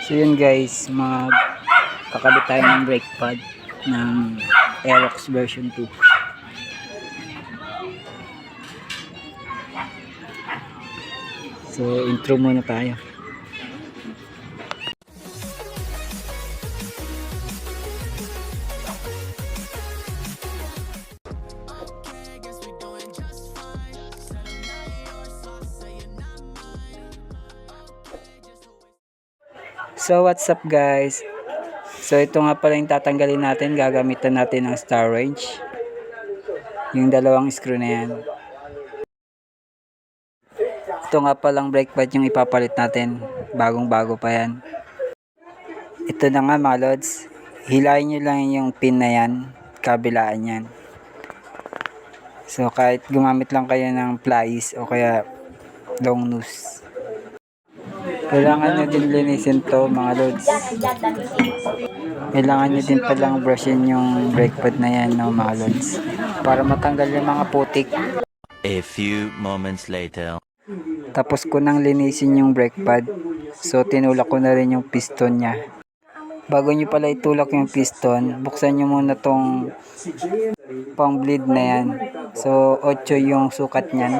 So yun guys, kakabit tayo ng brake pad ng Aerox version 2. So intro muna tayo. So what's up guys? So ito nga pala yung tatanggalin natin, gagamitan natin ng star wrench. Yung dalawang screw na yan. Ito nga palang brake pad yung ipapalit natin, bagong bago pa yan. Ito na nga mga lods, hilahin nyo lang yung pin na yan, kabilaan yan. So kahit gumamit lang kayo ng pliers o kaya long nose, kailangan nyo din linisin to mga lods. Kailangan nyo din palang brushin yung brake pad na yan no, mga lods, para matanggal yung mga putik. A few moments later. Tapos ko nang linisin yung brake pad, so tinulak ko na rin yung piston nya. Bago nyo pala itulak yung piston, buksan nyo muna tong pang bleed na yan. So 8 yung sukat nyan.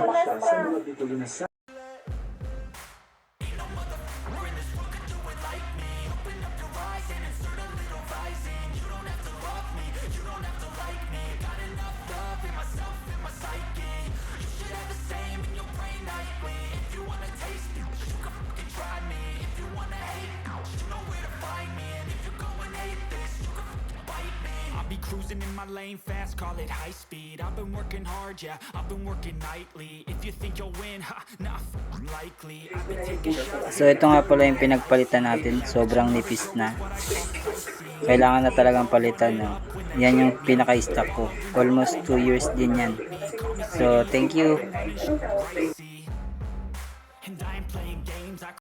Cruising in my lane fast, call it high speed. I've been working hard, yeah, I've been working nightly. If you think you'll win, ha, nah, likely. I've been taking shots. So ito nga pala yung pinagpalitan natin, sobrang nipis na. Kailangan na talagang palitan, no? Yan yung pinaka-stock ko. Almost 2 years din yan. So thank you.